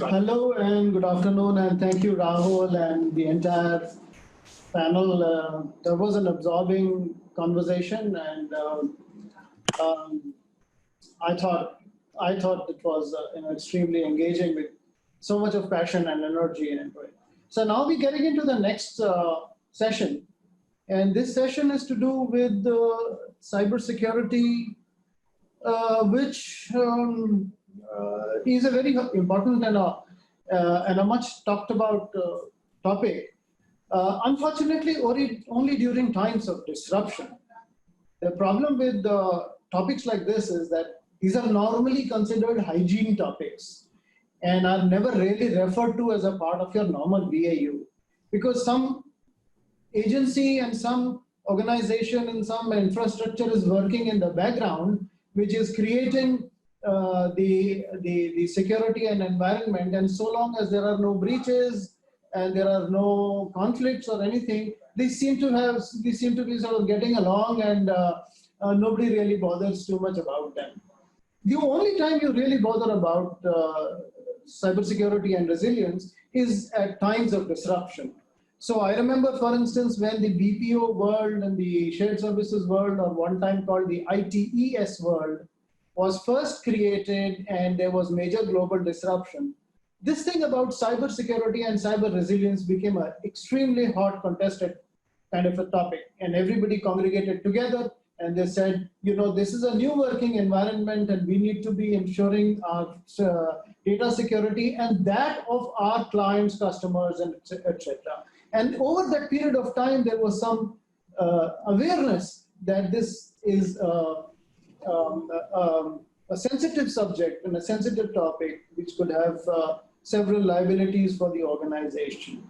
Hello and good afternoon, and thank you, Rahul, and the entire panel. There was an absorbing conversation, and um, I thought it was extremely engaging with so much of passion and energy in it. So now we're getting into the next session, and this session is to do with cybersecurity, which is a very important and a much talked about topic. Unfortunately, only during times of disruption. The problem with topics like this is that these are normally considered hygiene topics and are never really referred to as a part of your normal BAU, because some agency and some organization and some infrastructure is working in the background, which is creating the security and environment. And so long as there are no breaches and there are no conflicts or anything, they seem to be sort of getting along, and nobody really bothers too much about them. The only time you really bother about cybersecurity and resilience is at times of disruption. So I remember, for instance, when the BPO world and the shared services world, or one time called the ITES world, was first created and there was major global disruption. This thing about cybersecurity and cyber resilience became an extremely hot, contested kind of a topic, and everybody congregated together and they said, you know, this is a new working environment and we need to be ensuring our data security and that of our clients, customers, and etc. And over that period of time, there was some awareness that this is a sensitive subject and a sensitive topic which could have several liabilities for the organization.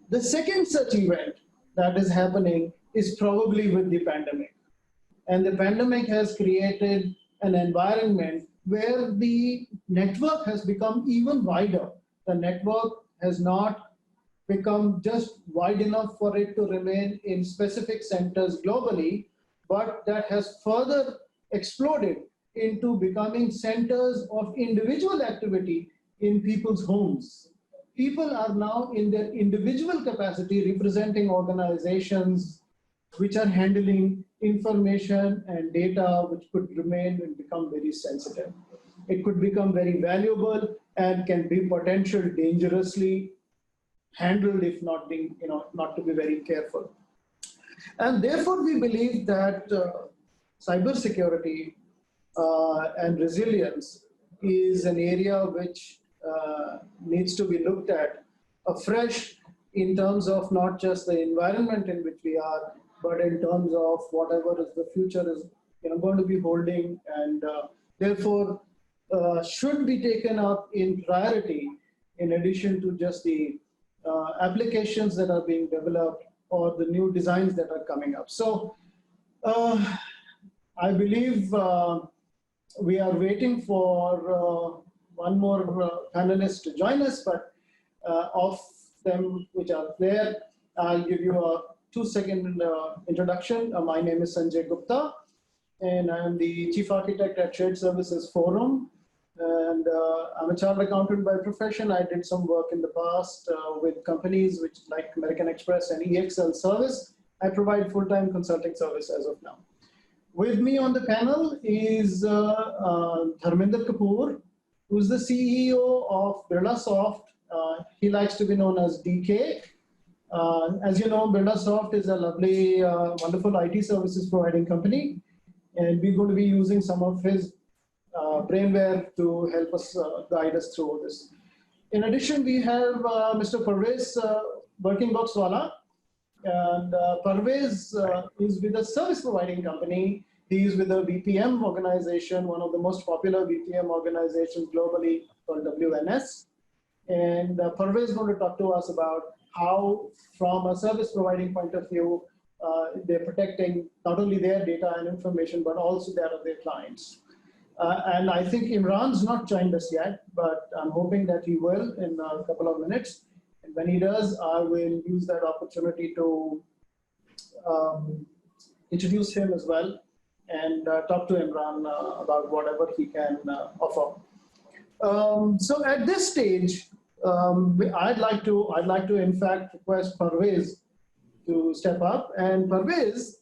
The second such event that is happening is probably with the pandemic. And the pandemic has created an environment where the network has become even wider. The network has not become just wide enough for it to remain in specific centers globally, but that has further exploded into becoming centers of individual activity in people's homes. People are now in their individual capacity representing organizations which are handling information and data which could remain and become very sensitive. It could become very valuable and can be potentially dangerously handled if not being, not to be very careful. And therefore, we believe that cybersecurity and resilience is an area which needs to be looked at afresh in terms of not just the environment in which we are, but in terms of whatever is the future is going to be holding, and therefore should be taken up in priority in addition to just the applications that are being developed or the new designs that are coming up. So I believe we are waiting for one more panelist to join us, but of them which are there, I'll give you a 2-second introduction. My name is Sanjay Gupta, and I'm the Chief Architect at Shared Services Forum. And I'm a chartered accountant by profession. I did some work in the past with companies which like American Express and EXL Service. I provide full-time consulting service as of now. With me on the panel is Dharmender Kapoor, who's the CEO of BirlaSoft. He likes to be known as DK. As you know, BirlaSoft is a lovely, wonderful IT services providing company, and we're going to be using some of his brainware to help us guide us through this. In addition, we have Mr. Pervez, Workingboxwalla, and Pervez is with a service providing company. He is with a VPM organization, one of the most popular VPM organizations globally, called WNS. And Pervez is going to talk to us about how, from a service providing point of view, they're protecting not only their data and information, but also that of their clients. And I think Imran's not joined us yet, but I'm hoping that he will in a couple of minutes. And when he does, I will use that opportunity to introduce him as well and talk to Imran about whatever he can offer. So at this stage, I'd like to in fact request Pervez to step up. And Pervez,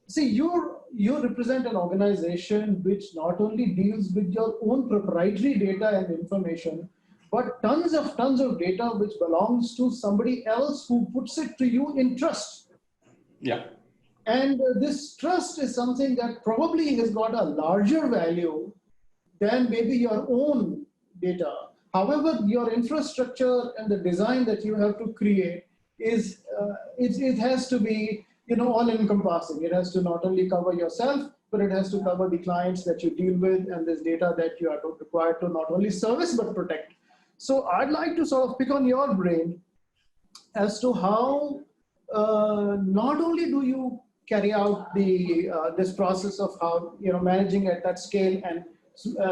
see, you represent an organization which not only deals with your own proprietary data and information, but tons of data which belongs to somebody else who puts it to you in trust. Yeah. And this trust is something that probably has got a larger value than maybe your own data. However, your infrastructure and the design that you have to create is it has to be all encompassing. It has to not only cover yourself, but it has to cover the clients that you deal with and this data that you are required to not only service but protect. So I'd like to sort of pick on your brain as to how not only do you carry out the this process of how managing at that scale and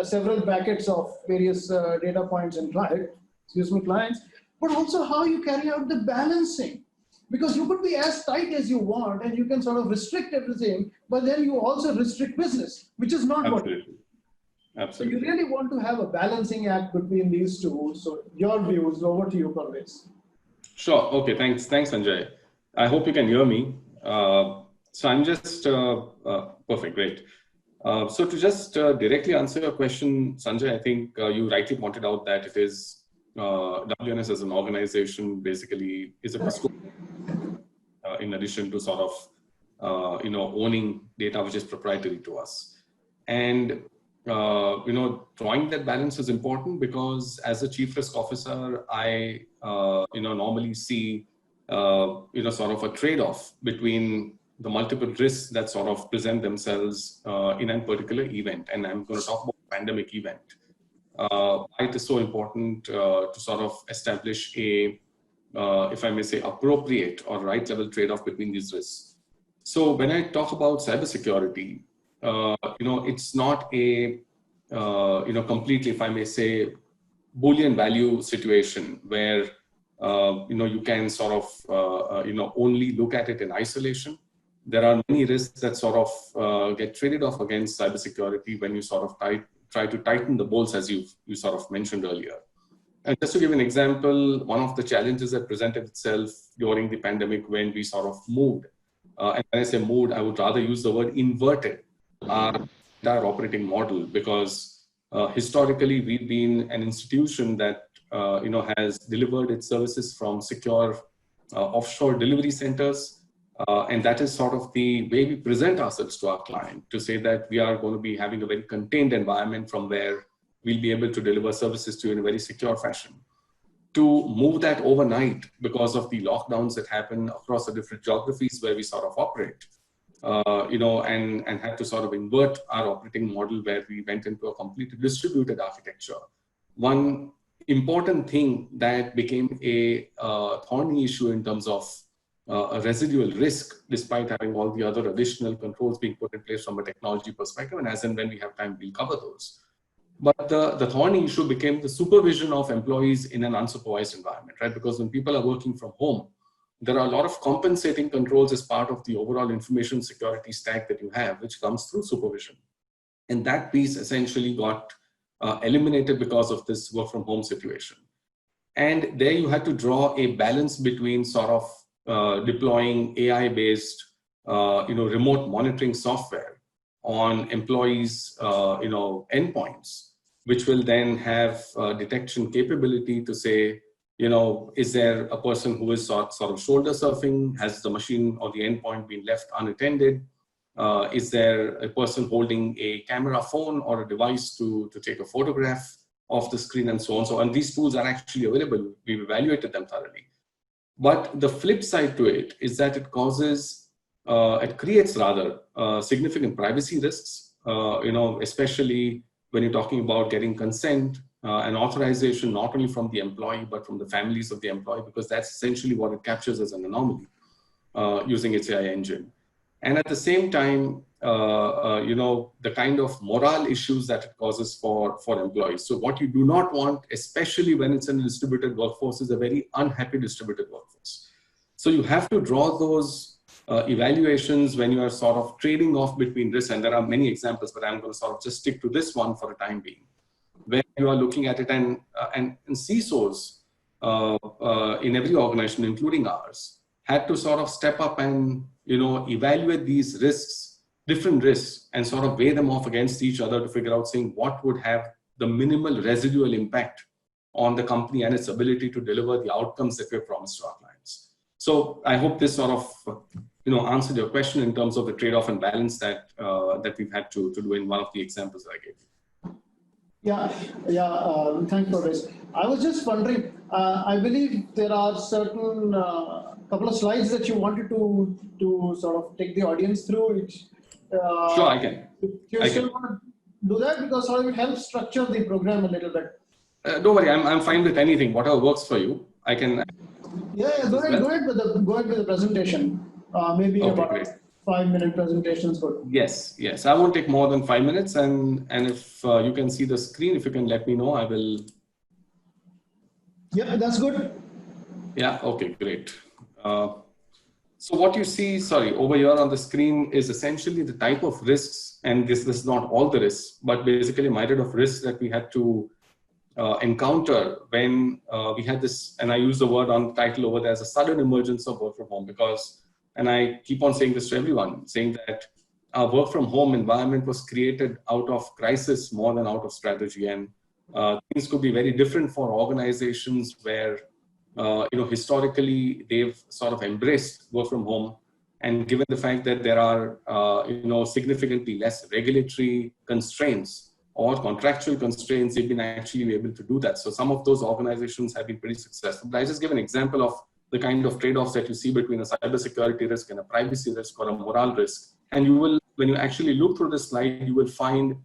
several packets of various data points and clients, but also how you carry out the balancing. Because you could be as tight as you want and you can sort of restrict everything, but then you also restrict business, which is not what. Absolutely. So you really want to have a balancing act between these two. So your views, over to you, Pervez. Sure. Okay. Thanks, Sanjay. I hope you can hear me. So I'm just perfect. Great. So to just directly answer your question, Sanjay, I think you rightly pointed out that it is WNS as an organization basically is a custodian in addition to sort of owning data which is proprietary to us. And drawing that balance is important because as a chief risk officer, I normally see sort of a trade-off between the multiple risks that sort of present themselves in a particular event. And I'm going to talk about pandemic event. Why it is so important to sort of establish a, if I may say, appropriate or right level trade-off between these risks. So when I talk about cybersecurity, it's not a, completely, if I may say, Boolean value situation where, you can sort of, only look at it in isolation. There are many risks that sort of get traded off against cybersecurity when you sort of try to tighten the bolts, as you sort of mentioned earlier. And just to give an example, one of the challenges that presented itself during the pandemic when we sort of moved, and when I say moved, I would rather use the word inverted our entire operating model, because historically we've been an institution that has delivered its services from secure offshore delivery centers. And that is sort of the way we present ourselves to our client, to say that we are going to be having a very contained environment from where we'll be able to deliver services to you in a very secure fashion. To move that overnight because of the lockdowns that happen across the different geographies where we sort of operate, and had to sort of invert our operating model where we went into a completely distributed architecture. One important thing that became a thorny issue in terms of a residual risk, despite having all the other additional controls being put in place from a technology perspective, and as and when we have time, we'll cover those. But the thorny issue became the supervision of employees in an unsupervised environment, right? Because when people are working from home, there are a lot of compensating controls as part of the overall information security stack that you have, which comes through supervision. And that piece essentially got eliminated because of this work from home situation. And there you had to draw a balance between sort of deploying AI-based, remote monitoring software on employees, endpoints, which will then have detection capability to say, is there a person who is sort of shoulder surfing? Has the machine or the endpoint been left unattended? Is there a person holding a camera phone or a device to take a photograph of the screen and so on? So, and these tools are actually available. We've evaluated them thoroughly. But the flip side to it is that it creates significant privacy risks, especially when you're talking about getting consent and authorization, not only from the employee, but from the families of the employee, because that's essentially what it captures as an anomaly using its AI engine. And at the same time, the kind of morale issues that it causes for employees. So what you do not want, especially when it's a distributed workforce, is a very unhappy distributed workforce. So you have to draw those evaluations when you are sort of trading off between risks. And there are many examples, but I'm going to sort of just stick to this one for the time being. where you are looking at it, and CISOs in every organization, including ours, had to sort of step up and evaluate these risks, different risks, and sort of weigh them off against each other to figure out saying what would have the minimal residual impact on the company and its ability to deliver the outcomes that we have promised to our clients. So I hope this sort of answered your question in terms of the trade-off and balance that that we've had to do in one of the examples that I gave you. Thanks for this. I was just wondering, I believe there are certain couple of slides that you wanted to sort of take the audience through. Which, sure, I can. Do you still want to do that? Because sort of it helps structure the program a little bit. Don't worry, I'm fine with anything, whatever works for you. I can. Go ahead with the presentation. Maybe okay, about great. 5-minute presentation is good. Yes. I won't take more than 5 minutes, and if you can see the screen, if you can let me know, I will. Yeah, that's good. Yeah. Okay. Great. So what you see, over here on the screen is essentially the type of risks, and this is not all the risks, but basically a myriad of risks that we had to encounter when we had this, and I use the word on the title over there, as a sudden emergence of work from home, because, and I keep on saying this to everyone, saying that our work from home environment was created out of crisis more than out of strategy. And things could be very different for organizations where, historically they've sort of embraced work from home. And given the fact that there are, significantly less regulatory constraints or contractual constraints, they've been actually able to do that. So some of those organizations have been pretty successful. But I just give an example of the kind of trade-offs that you see between a cybersecurity risk and a privacy risk or a moral risk. And you will, when you actually look through this slide, you will find,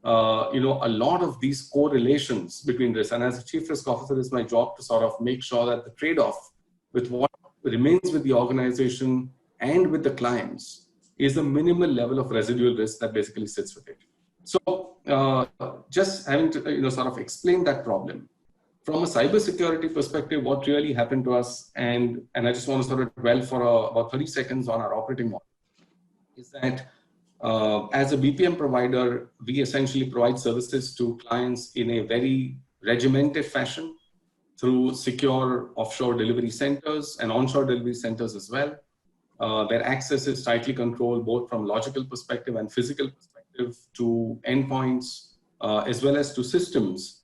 a lot of these correlations between this. And as a chief risk officer, it's my job to sort of make sure that the trade-off with what remains with the organization and with the clients is a minimal level of residual risk that basically sits with it. So just having to sort of explain that problem from a cybersecurity perspective, what really happened to us, and I just want to sort of dwell for about 30 seconds on our operating model, is that as a BPM provider, we essentially provide services to clients in a very regimented fashion through secure offshore delivery centers and onshore delivery centers as well. Their access is tightly controlled, both from logical perspective and physical perspective, to endpoints, as well as to systems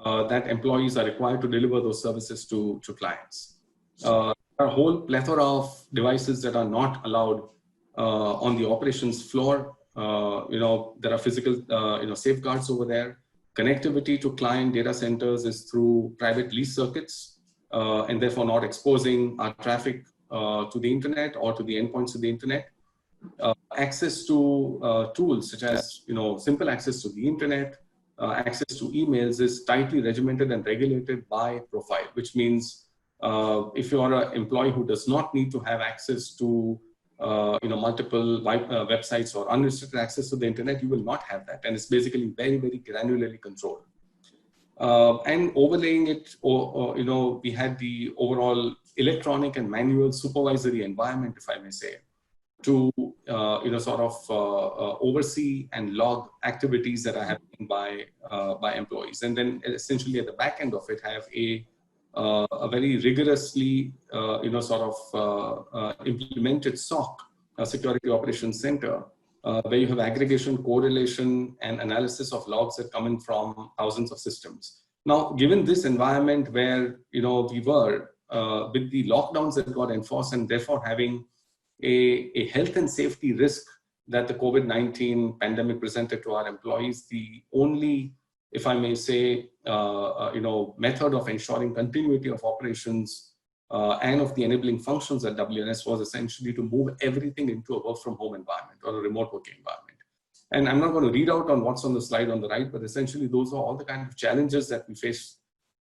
that employees are required to deliver those services to clients. There are a whole plethora of devices that are not allowed on the operations floor. There are physical, safeguards over there. Connectivity to client data centers is through private lease circuits, and therefore not exposing our traffic to the internet or to the endpoints of the internet. Access to tools such as simple access to the internet, access to emails is tightly regimented and regulated by profile, which means if you are an employee who does not need to have access to multiple websites or unrestricted access to the internet, you will not have that, and it's basically very, very granularly controlled. And overlaying it, we had the overall electronic and manual supervisory environment, if I may say, to oversee and log activities that are happening by employees, and then essentially at the back end of it have a very rigorously implemented SOC, Security Operations Center, where you have aggregation, correlation, and analysis of logs that come in from thousands of systems. Now, given this environment where we were with the lockdowns that got enforced, and therefore having a health and safety risk that the COVID-19 pandemic presented to our employees, the only, if I may say, method of ensuring continuity of operations and of the enabling functions at WNS was essentially to move everything into a work from home environment or a remote working environment. And I'm not going to read out on what's on the slide on the right, but essentially those are all the kind of challenges that we face.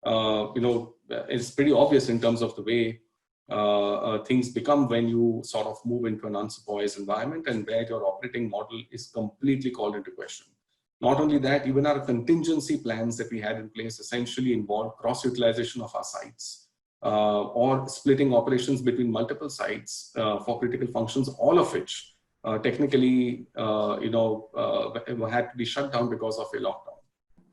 It's pretty obvious in terms of the way things become when you sort of move into an unsupervised environment and where your operating model is completely called into question. Not only that, even our contingency plans that we had in place essentially involved cross-utilization of our sites or splitting operations between multiple sites for critical functions, all of which technically had to be shut down because of a lockdown.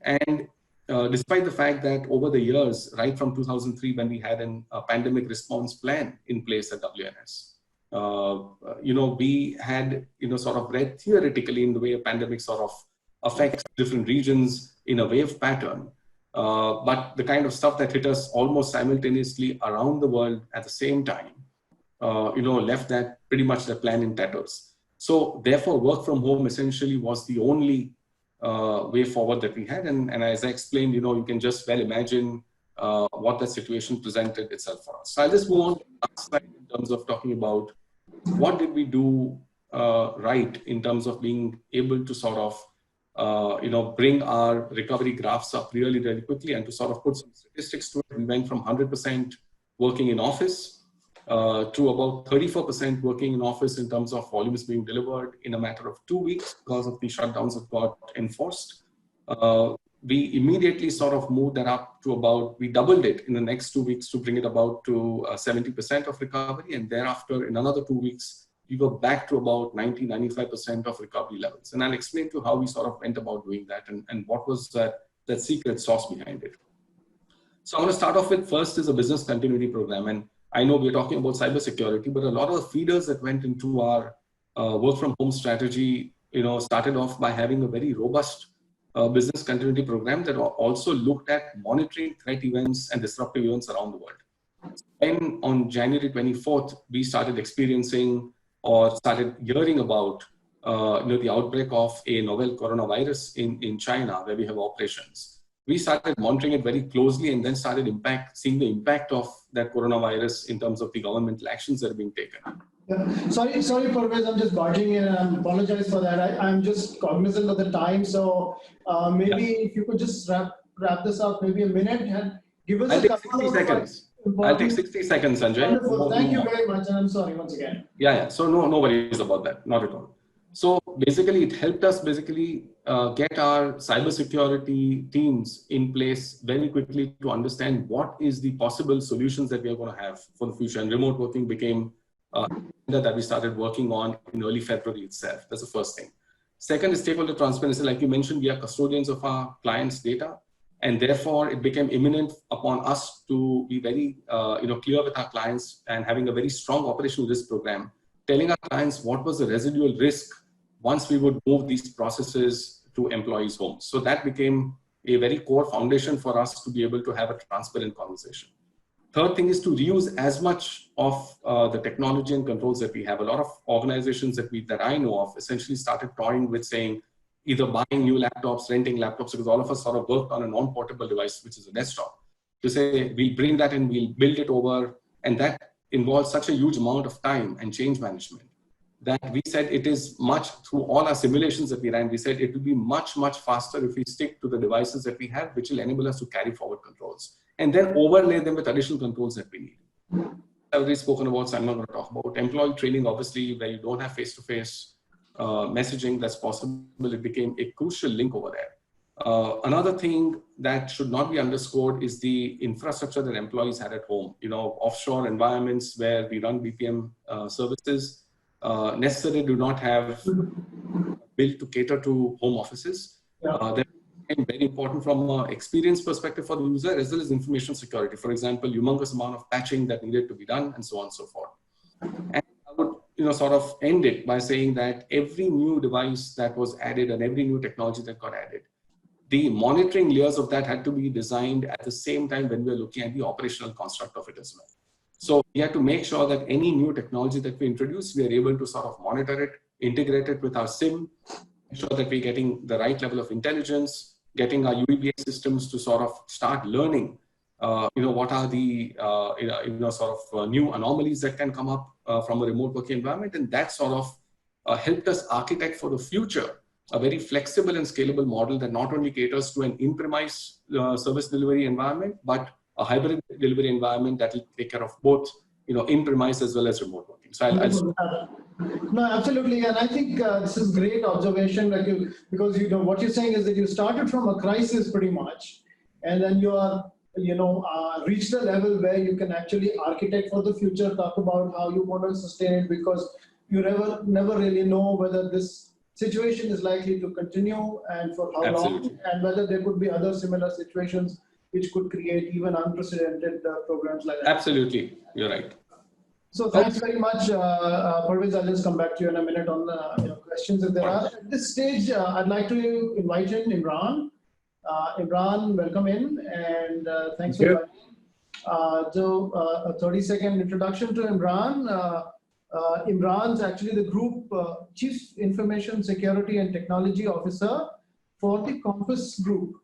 And despite the fact that over the years, right from 2003, when we had a pandemic response plan in place at WNS, we had, sort of read theoretically in the way a pandemic sort of affects different regions in a wave pattern. But the kind of stuff that hit us almost simultaneously around the world at the same time, left that pretty much the plan in tatters. So therefore, work from home essentially was the only way forward that we had. And as I explained, you can just well imagine what that situation presented itself for us. So I'll just move on to the last slide in terms of talking about what did we do right in terms of being able to sort of bring our recovery graphs up really, really quickly, and to sort of put some statistics to it. We went from 100% working in office to about 34% working in office in terms of volumes being delivered in a matter of 2 weeks because of the shutdowns that got enforced. We immediately sort of moved that up to we doubled it in the next 2 weeks to bring it about to 70% of recovery. And thereafter, in another 2 weeks, we were back to about 90-95% of recovery levels. And I'll explain to how we sort of went about doing that and what was that secret sauce behind it. So I'm going to start off with first is a business continuity program. And I know we're talking about cybersecurity, but a lot of the feeders that went into our work from home strategy, started off by having a very robust business continuity program that also looked at monitoring threat events and disruptive events around the world. And on January 24th, we started experiencing or started hearing about the outbreak of a novel coronavirus in China, where we have operations. We started monitoring it very closely and then started seeing the impact of that coronavirus in terms of the governmental actions that are being taken. Yeah. Sorry, Pervez, I'm just barging in, and I apologize for that. I'm just cognizant of the time, so maybe if you could just wrap this up, maybe a minute, and give us I'll take 60 seconds. I'll take 60 seconds, Sanjay. Wonderful. Thank you very much, and I'm sorry once again. Yeah. So no worries about that, not at all. So basically, it helped us get our cybersecurity teams in place very quickly to understand what is the possible solutions that we are going to have for the future. And remote working became that we started working on in early February itself. That's the first thing. Second is stakeholder transparency. Like you mentioned, we are custodians of our clients' data, and therefore it became imminent upon us to be very clear with our clients and having a very strong operational risk program, telling our clients what was the residual risk once we would move these processes to employees' homes. So that became a very core foundation for us to be able to have a transparent conversation. Third thing is to reuse as much of the technology and controls that we have. A lot of organizations that I know of essentially started toying with saying either buying new laptops, renting laptops, because all of us sort of worked on a non-portable device, which is a desktop, to say we'll bring that in, we'll build it over, and that involves such a huge amount of time and change management that we said it is much, through all our simulations that we ran, we said it will be much, much faster if we stick to the devices that we have, which will enable us to carry forward controls and then overlay them with additional controls that we need. I've already spoken about, so I'm not going to talk about employee training, obviously, where you don't have face-to-face messaging that's possible. It became a crucial link over there. Another thing that should not be underscored is the infrastructure that employees had at home. Offshore environments where we run BPM services necessarily do not have built to cater to home offices. That became very important from an experience perspective for the user, as well as information security. For example, humongous amount of patching that needed to be done, and so on and so forth. And I would sort of end it by saying that every new device that was added and every new technology that got added, the monitoring layers of that had to be designed at the same time when we were looking at the operational construct of it as well. So we had to make sure that any new technology that we introduce, we are able to sort of monitor it, integrate it with our SIM, ensure that we're getting the right level of intelligence, getting our UEBA systems to sort of start learning, what are the, sort of new anomalies that can come up from a remote working environment. And that sort of helped us architect for the future a very flexible and scalable model that not only caters to an in-premise service delivery environment, but a hybrid delivery environment that will take care of both, in-premise as well as remote working. So No, absolutely, and I think this is great observation, because what you're saying is that you started from a crisis pretty much, and then you are, reached a level where you can actually architect for the future, talk about how you want to sustain it, because you never really know whether this situation is likely to continue and for how Absolutely. long, and whether there could be other similar situations which could create even unprecedented programs like that. Absolutely, you're right. So thanks very much, Pervez. I'll just come back to you in a minute on the questions if there are. At this stage, I'd like to invite in Imran. Imran, welcome in, and thanks for joining. So a 30-second introduction to Imran. Imran's actually the Group Chief Information Security and Technology Officer for the Compass Group.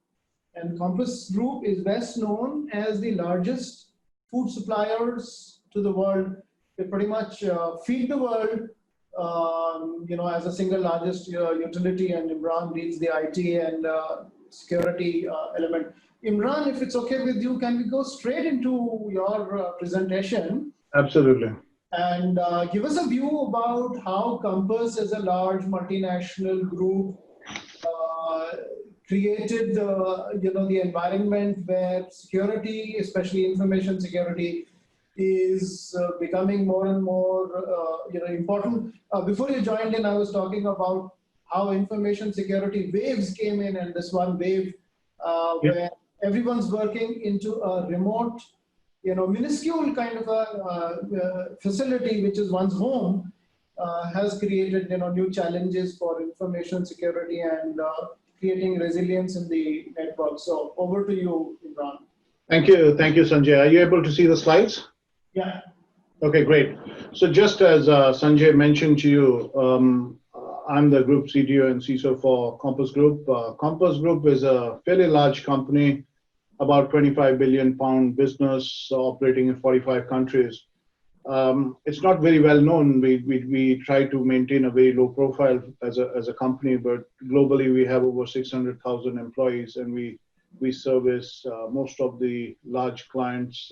And Compass Group is best known as the largest food suppliers to the world. They pretty much feed the world, as a single largest utility, and Imran leads the IT and security element. Imran, if it's okay with you, can we go straight into your presentation? Absolutely. And give us a view about how Compass as a large multinational group created the environment where security, especially information security, is becoming more and more important. Before you joined in, I was talking about how information security waves came in, and this one wave where everyone's working into a remote, minuscule kind of a facility, which is one's home, has created new challenges for information security and creating resilience in the network. So over to you, Imran. Thank you, Sanjay. Are you able to see the slides? Yeah. Okay, great. So just as Sanjay mentioned to you, I'm the Group CTO and CISO for Compass Group. Compass Group is a fairly large company, about 25 billion pound business operating in 45 countries. It's not very well known. We try to maintain a very low profile as a company, but globally we have over 600,000 employees, and we service most of the large clients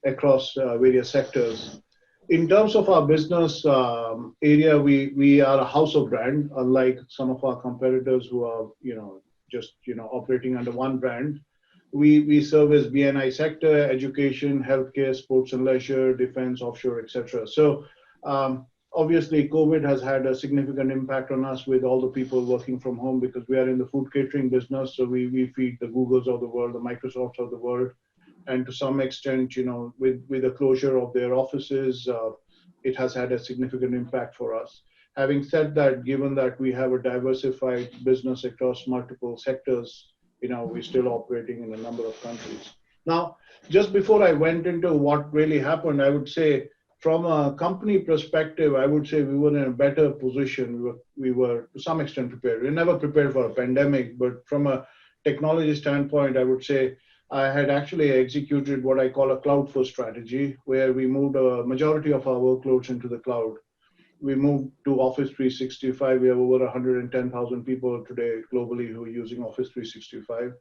across various sectors. In terms of our business area, we are a house of brand, unlike some of our competitors who are just operating under one brand. We service BNI sector, education, healthcare, sports and leisure, defense, offshore, etc. So obviously COVID has had a significant impact on us with all the people working from home, because we are in the food catering business. So we feed the Googles of the world, the Microsofts of the world. And to some extent, with the closure of their offices, it has had a significant impact for us. Having said that, given that we have a diversified business across multiple sectors, we're still operating in a number of countries. Now, just before I went into what really happened, I would say from a company perspective, I would say we were in a better position. We were to some extent prepared. We were never prepared for a pandemic, but from a technology standpoint, I would say I had actually executed what I call a cloud first strategy, where we moved a majority of our workloads into the cloud. We moved to Office 365. We have over 110,000 people today globally who are using Office 365.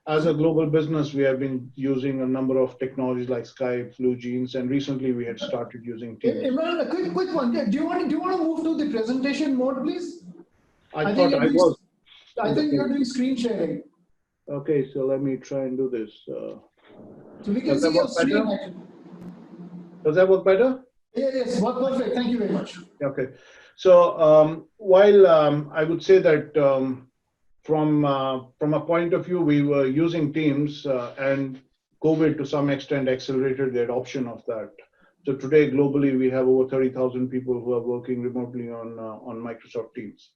As a global business, we have been using a number of technologies like Skype, BlueJeans, and recently we had started using Teams. Imran, a quick one. Do you want to move to the presentation mode, please? I thought I was. I think you're doing screen sharing. Okay, so let me try and do this. So we can see your screen. Does that work better? Yes, perfect. Thank you very much. Okay. So while I would say that from a point of view, we were using Teams, and COVID to some extent accelerated the adoption of that. So today, globally, we have over 30,000 people who are working remotely on Microsoft Teams.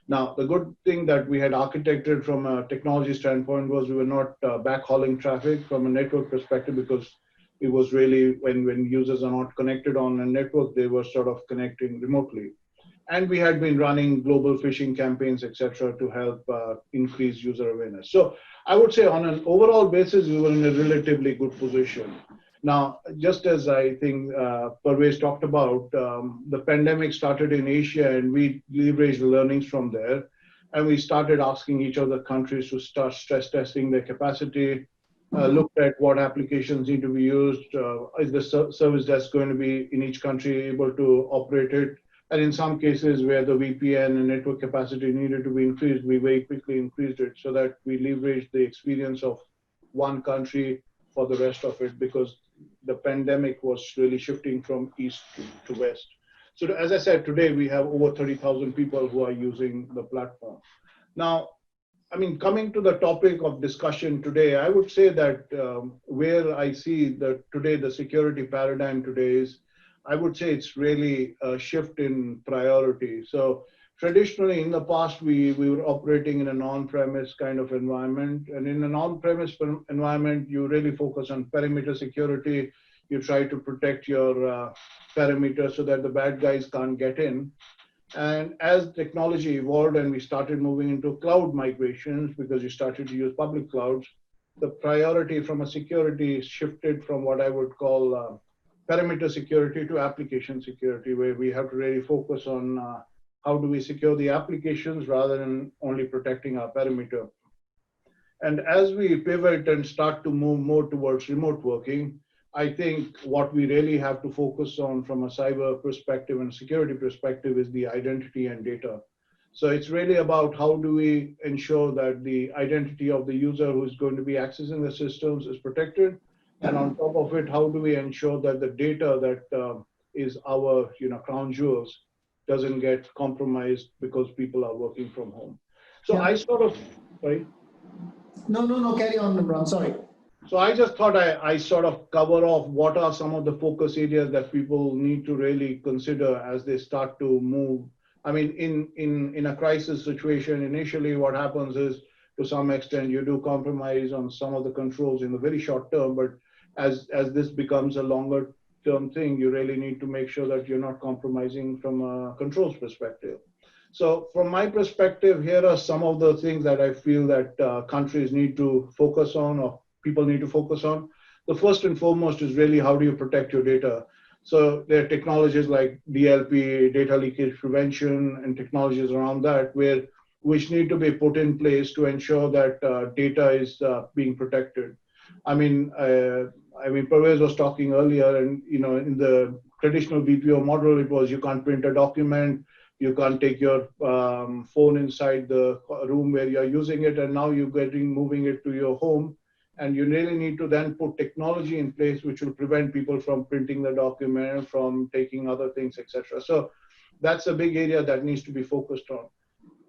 Now, the good thing that we had architected from a technology standpoint was we were not backhauling traffic from a network perspective, because it was really when users are not connected on a network, they were sort of connecting remotely. And we had been running global phishing campaigns, etc., to help increase user awareness. So I would say on an overall basis, we were in a relatively good position. Now, just as I think Pervez talked about, the pandemic started in Asia, and we leveraged the learnings from there. And we started asking each other countries to start stress testing their capacity, looked at what applications need to be used, is the service desk going to be in each country able to operate it. And in some cases where the VPN and network capacity needed to be increased, we very quickly increased it so that we leveraged the experience of one country for the rest of it, because the pandemic was really shifting from east to west. So as I said, today we have over 30,000 people who are using the platform. Now, I mean, coming to the topic of discussion today, I would say that where I see that today the security paradigm today is, I would say it's really a shift in priority. So traditionally in the past, we were operating in an on-premise kind of environment. And in an on-premise environment, you really focus on perimeter security. You try to protect your perimeter so that the bad guys can't get in. And as technology evolved and we started moving into cloud migrations because you started to use public clouds, the priority from a security shifted from what I would call perimeter security to application security, where we have to really focus on how do we secure the applications rather than only protecting our perimeter. And as we pivot and start to move more towards remote working, I think what we really have to focus on from a cyber perspective and security perspective is the identity and data. So it's really about how do we ensure that the identity of the user who is going to be accessing the systems is protected. And on top of it, how do we ensure that the data that is our crown jewels doesn't get compromised because people are working from home. So I sort of, sorry? No, carry on, Imran, sorry. So I just thought I sort of cover off what are some of the focus areas that people need to really consider as they start to move. I mean, in a crisis situation, initially what happens is to some extent you do compromise on some of the controls in the very short term, but as this becomes a longer term thing, you really need to make sure that you're not compromising from a controls perspective. So from my perspective, here are some of the things that I feel that countries need to focus on or people need to focus on. The first and foremost is really how do you protect your data? So there are technologies like DLP, data leakage prevention, and technologies around that which need to be put in place to ensure that data is being protected. I mean, Pervez was talking earlier, and in the traditional BPO model, it was you can't print a document, you can't take your phone inside the room where you're using it, and now you're moving it to your home. And you really need to then put technology in place which will prevent people from printing the document, from taking other things, etc. So that's a big area that needs to be focused on.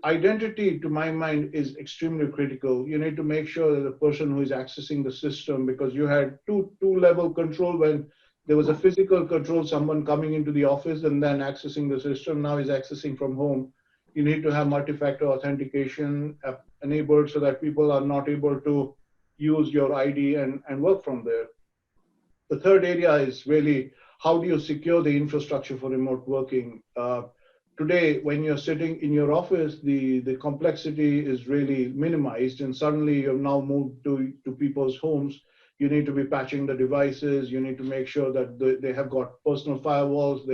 Identity, to my mind, is extremely critical. You need to make sure that the person who is accessing the system, because you had two-level control when there was a physical control, someone coming into the office and then accessing the system, now is accessing from home. You need to have multi-factor authentication enabled so that people are not able to use your ID and work from there. The third area is really how do you secure the infrastructure for remote working? Today, when you're sitting in your office, the complexity is really minimized, and suddenly you've now moved to people's homes. You need to be patching the devices. You need to make sure that they have got personal firewalls.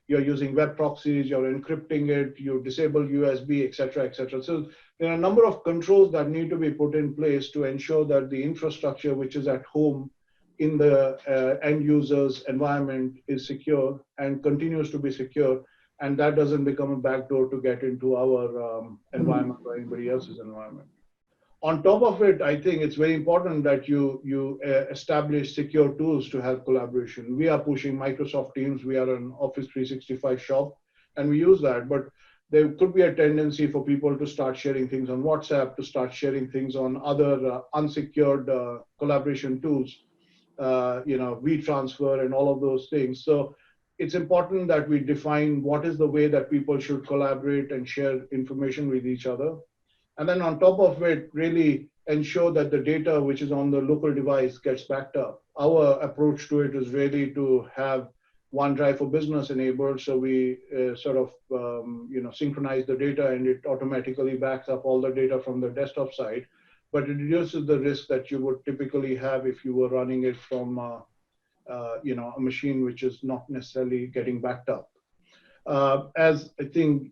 You're using web proxies. You're encrypting it. You disable USB, etc., etc. So there are a number of controls that need to be put in place to ensure that the infrastructure which is at home in the end user's environment is secure and continues to be secure, and that doesn't become a backdoor to get into our environment or anybody else's environment. On top of it, I think it's very important that you establish secure tools to help collaboration. We are pushing Microsoft Teams. We are an Office 365 shop, and we use that. But there could be a tendency for people to start sharing things on WhatsApp, to start sharing things on other unsecured collaboration tools, WeTransfer and all of those things. So it's important that we define what is the way that people should collaborate and share information with each other. And then on top of it, really ensure that the data which is on the local device gets backed up. Our approach to it is really to have OneDrive for Business enabled, so we synchronize the data and it automatically backs up all the data from the desktop side. But it reduces the risk that you would typically have if you were running it from a machine which is not necessarily getting backed up. As I think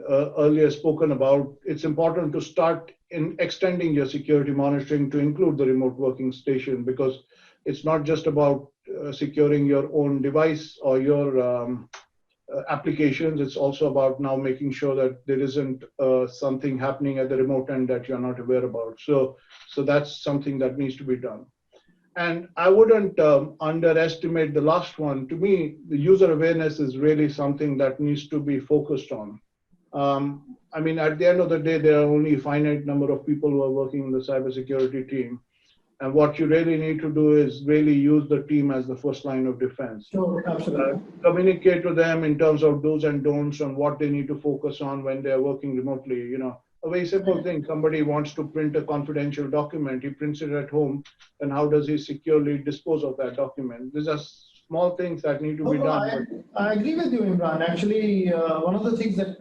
earlier spoken about, it's important to start in extending your security monitoring to include the remote working station, because it's not just about securing your own device or your applications. It's also about now making sure that there isn't something happening at the remote end that you're not aware about. So that's something that needs to be done. And I wouldn't underestimate the last one. To me, the user awareness is really something that needs to be focused on. I mean, at the end of the day, there are only a finite number of people who are working in the cybersecurity team. And what you really need to do is really use the team as the first line of defense. Sure, absolutely. Communicate to them in terms of do's and don'ts on what they need to focus on when they're working remotely. You know, a very simple thing. Somebody wants to print a confidential document. He prints it at home. And how does he securely dispose of that document? These are small things that need to be done. I agree with you, Imran. Actually, one of the things that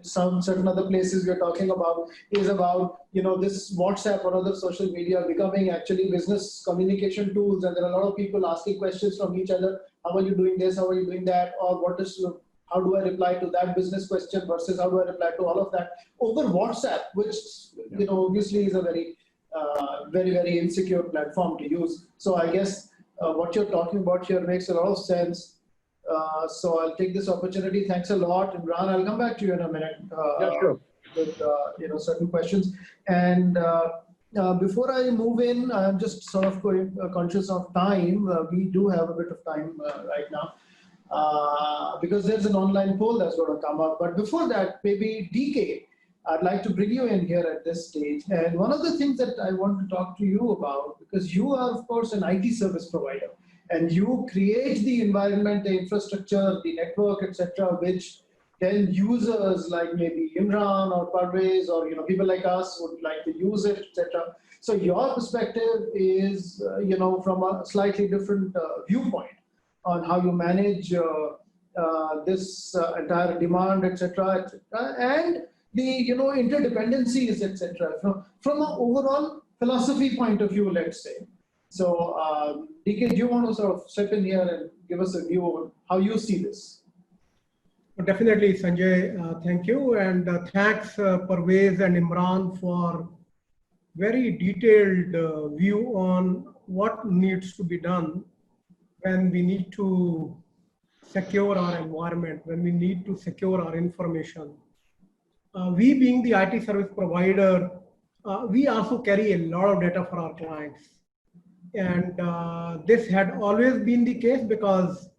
some certain other places we're talking about is about, you know, this WhatsApp or other social media becoming actually business communication tools, and there are a lot of people asking questions from each other. How are you doing this? How are you doing that? Or what is, how do I reply to that business question versus how do I reply to all of that over WhatsApp, which, you know, obviously is a very, very insecure platform to use. So I guess what you're talking about here makes a lot of sense. So I'll take this opportunity. Thanks a lot, Imran. I'll come back to you in a minute Sure. with you know, certain questions. And before I move in, I'm just sort of going, conscious of time. We do have a bit of time right now because there's an online poll that's going to come up. But before that, maybe DK, I'd like to bring you in here at this stage. And one of the things that I want to talk to you about, because you are, of course, an IT service provider. And you create the environment, the infrastructure, the network, etc., which then users like maybe Imran or Pervez or, you know, people like us would like to use it, etc. So your perspective is, you know, from a slightly different viewpoint on how you manage this entire demand, etc., and the, you know, interdependencies, etc. From an overall philosophy point of view, let's say. So, DK, do you want to sort of step in here and give us a view on how you see this? Definitely, Sanjay. Thank you. And thanks, Pervez and Imran, for very detailed view on what needs to be done when we need to secure our environment, when we need to secure our information. We being the IT service provider, we also carry a lot of data for our clients. And this had always been the case because,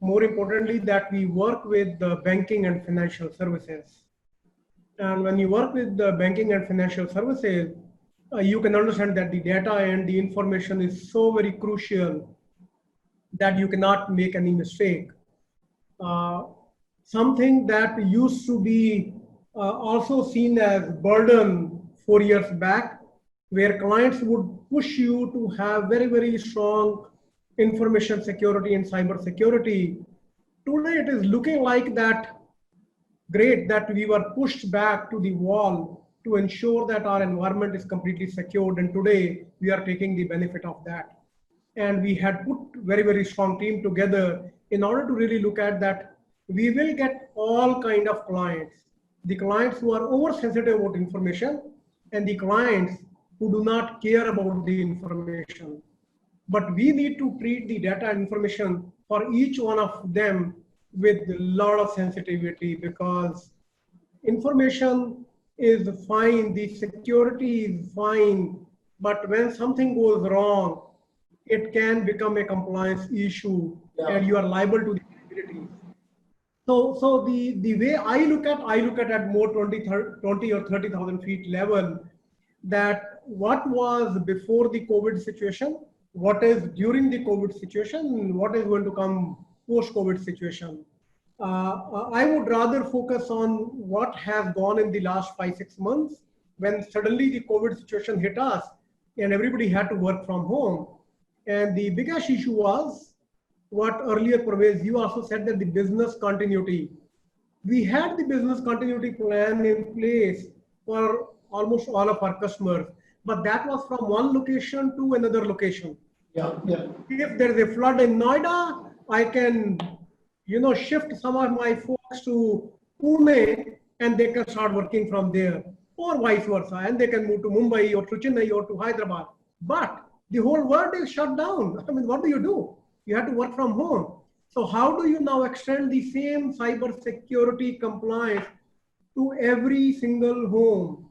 more importantly, that we work with the banking and financial services. And when you work with the banking and financial services, you can understand that the data and the information is so very crucial that you cannot make any mistake. Something that used to be also seen as burden 4 years back, where clients would push you to have very strong information security and cyber security. Today it is looking like that great that we were pushed back to the wall to ensure that our environment is completely secured, and today we are taking the benefit of that. And we had put very strong team together in order to really look at that. We will get all kind of clients, the clients who are oversensitive about information and the clients who do not care about the information. But we need to treat the data and information for each one of them with a lot of sensitivity, because information is fine, the security is fine, but when something goes wrong, it can become a compliance issue, and you are liable to the liabilities. So the way I look at more 20 or 30,000 feet level, that what was before the COVID situation, what is during the COVID situation, what is going to come post-COVID situation. I would rather focus on what has gone in the last 5-6 months, when suddenly the COVID situation hit us and everybody had to work from home. And the biggest issue was what earlier, Pervez, you also said, that the business continuity. We had the business continuity plan in place for almost all of our customers, but that was from one location to another location. If there is a flood in Noida, I can, you know, shift some of my folks to Pune and they can start working from there, or vice versa, and they can move to Mumbai or to Chennai or to Hyderabad. But the whole world is shut down. I mean, what do? You have to work from home. So how do you now extend the same cyber security compliance to every single home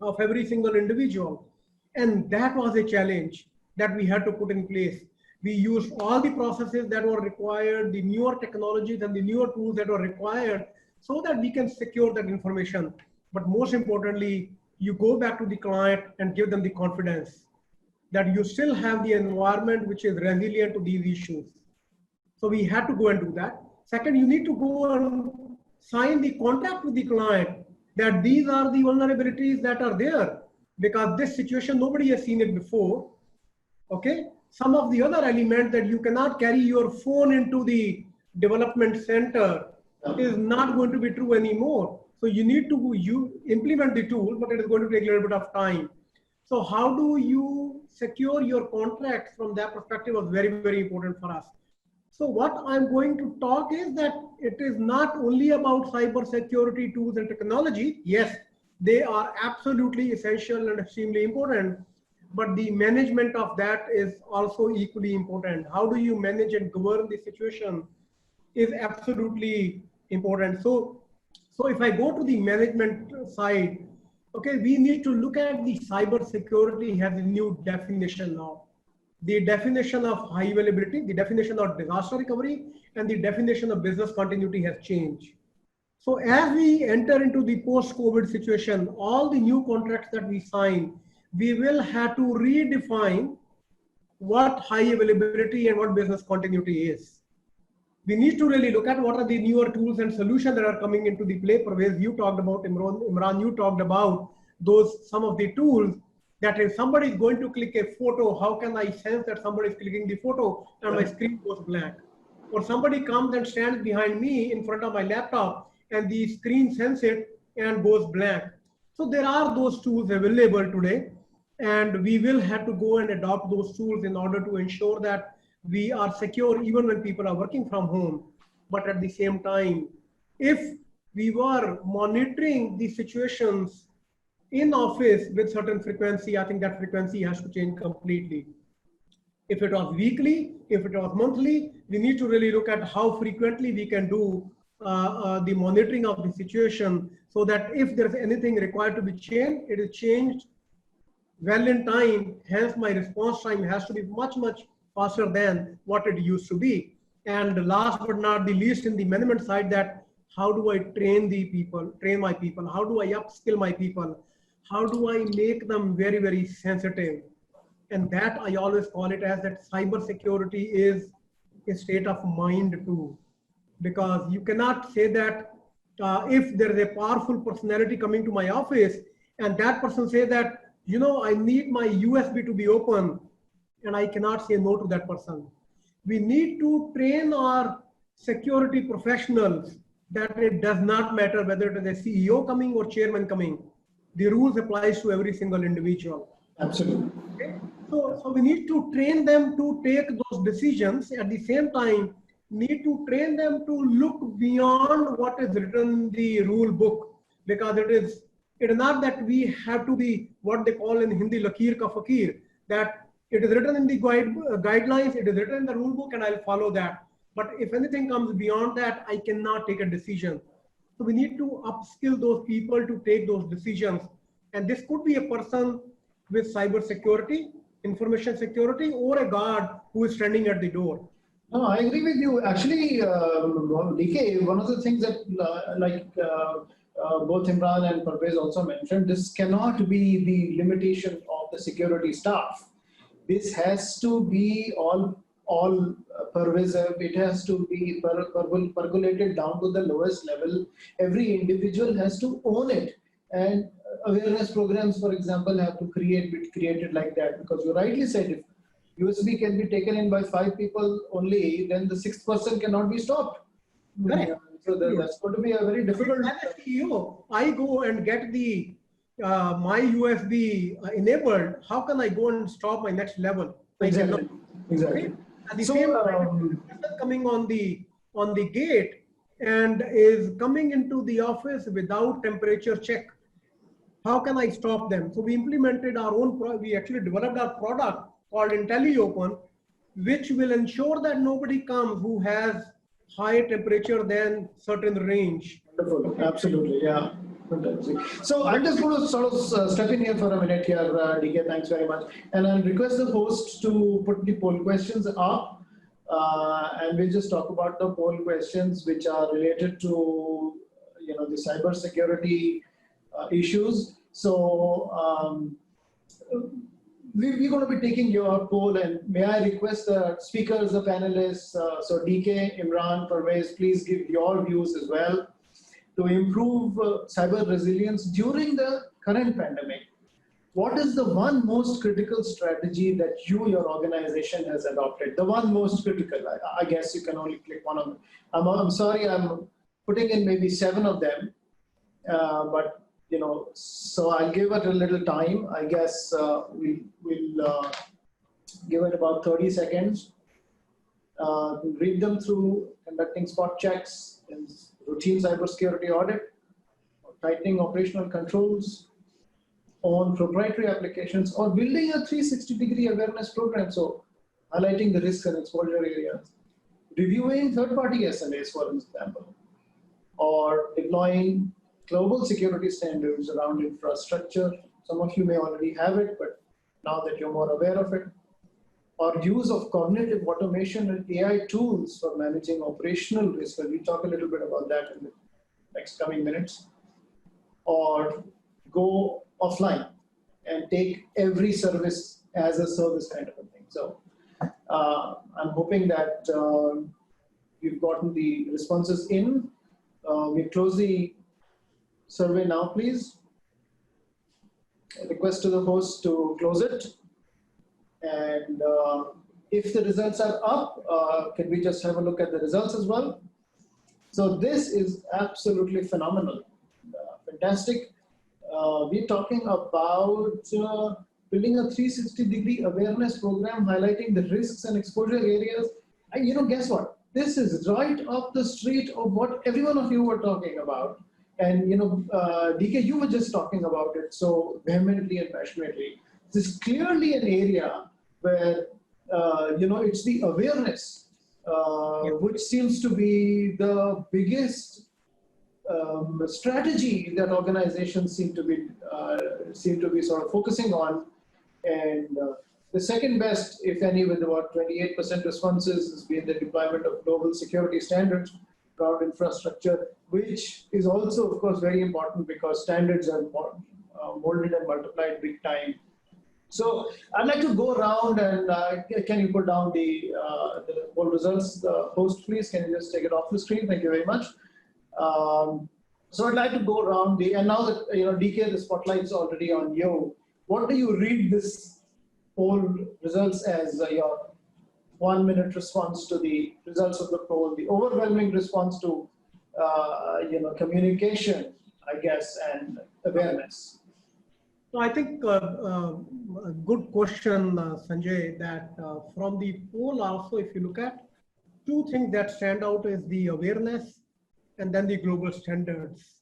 of every single individual? And that was a challenge. that we had to put in place. We used all the processes that were required, the newer technologies and the newer tools that were required so that we can secure that information. But most importantly, you go back to the client and give them the confidence that you still have the environment which is resilient to these issues. So we had to go and do that. Second, you need to go and sign the contract with the client that these are the vulnerabilities that are there, because this situation, nobody has seen it before. Okay. Some of the other elements that you cannot carry your phone into the development center is not going to be true anymore. So you need to implement the tool, but it is going to take a little bit of time. So how do you secure your contracts from that perspective was very, very important for us. So what I'm going to talk is that it is not only about cyber security tools and technology. Yes, they are absolutely essential and extremely important, but the management of that is also equally important. How do you manage and govern the situation is absolutely important. So if I go to the management side, okay, we need to look at the cyber security has a new definition now. The definition of high availability, the definition of disaster recovery, and the definition of business continuity has changed. So as we enter into the post-COVID situation, all the new contracts that we sign, we will have to redefine what high availability and what business continuity is. We need to really look at what are the newer tools and solutions that are coming into the play. Pervez, you talked about, Imran, you talked about some of the tools that if somebody is going to click a photo, how can I sense that somebody is clicking the photo and my screen goes blank? Or somebody comes and stands behind me in front of my laptop and the screen senses it and goes blank. So there are those tools available today, and we will have to go and adopt those tools in order to ensure that we are secure even when people are working from home. But at the same time, if we were monitoring the situations in office with certain frequency, I think that frequency has to change completely. If it was weekly, if it was monthly, we need to really look at how frequently we can do the monitoring of the situation so that if there's anything required to be changed, it is changed well in time. Hence, my response time has to be much, much faster than what it used to be. And last but not the least, in the management side, that how do I train my people? How do I upskill my people? How do I make them very, very sensitive? And that I always call it as that cyber security is a state of mind too, because you cannot say that if there is a powerful personality coming to my office and that person say that, you know, I need my USB to be open, and I cannot say no to that person. We need to train our security professionals that it does not matter whether it is a CEO coming or chairman coming. The rules applies to every single individual. Absolutely. Okay? So we need to train them to take those decisions. At the same time, need to train them to look beyond what is written in the rule book, because it is not that we have to be what they call in Hindi lakir ka fakir, that it is written in the guidelines, it is written in the rule book, and I'll follow that. But if anything comes beyond that, I cannot take a decision. So we need to upskill those people to take those decisions. And this could be a person with cyber security, information security, or a guard who is standing at the door. No, I agree with you. Actually, DK, one of the things that both Imran and Pervez also mentioned, this cannot be the limitation of the security staff. This has to be all pervasive. It has to be percolated down to the lowest level. Every individual has to own it, and awareness programs, for example, have to be created like that. Because you rightly said, if USB can be taken in by 5 people only, then the 6th person cannot be stopped. Right. So that's going to be a very difficult. As a CEO, I go and get the my USB enabled. How can I go and stop my next level? Exactly. Okay? At the same time, person coming on the gate and is coming into the office without temperature check. How can I stop them? So we implemented our own. We actually developed our product called IntelliOpen, which will ensure that nobody comes who has higher temperature than certain range. Wonderful. Absolutely, yeah. Fantastic. So I'm just going to sort of step in here for a minute here, DK. Thanks very much. And I'll request the host to put the poll questions up. And we'll just talk about the poll questions which are related to, the cyber security issues. So we're going to be taking your poll, and may I request the speakers, the panelists, so DK, Imran, Pervez, please give your views as well to improve cyber resilience during the current pandemic. What is the one most critical strategy that your organization has adopted? The one most critical. I guess you can only click one of them. I'm sorry, I'm putting in maybe 7 of them, but so I'll give it a little time. I guess we'll give it about 30 seconds. Read them through, conducting spot checks, routine cybersecurity audit, tightening operational controls on proprietary applications, or building a 360-degree awareness program, so highlighting the risks and exposure areas, reviewing third-party SLAs, for example, or deploying global security standards around infrastructure. Some of you may already have it, but now that you're more aware of it, or use of cognitive automation and AI tools for managing operational risk. We'll talk a little bit about that in the next coming minutes. Or go offline and take every service as a service kind of a thing. So I'm hoping that you've gotten the responses in. We close the survey now, please. A request to the host to close it. And if the results are up, can we just have a look at the results as well? So this is absolutely phenomenal, fantastic. We're talking about building a 360-degree awareness program, highlighting the risks and exposure areas. And guess what? This is right up the street of what every one of you were talking about. And DK, you were just talking about it so vehemently and passionately. This is clearly an area where it's the awareness which seems to be the biggest strategy that organizations seem to be sort of focusing on, and the second best, if any, with about 28% responses, has been the deployment of global security standards around infrastructure, which is also, of course, very important because standards are molded and multiplied big time. So I'd like to go around and can you put down the poll results? The host, please, can you just take it off the screen? Thank you very much. So I'd like to go around and now that, DK, the spotlight's already on you. What do you read this poll results as your 1-minute response to the results of the poll, the overwhelming response to, communication, I guess, and awareness? So I think a good question, Sanjay, that from the poll also, if you look at 2 things that stand out is the awareness and then the global standards.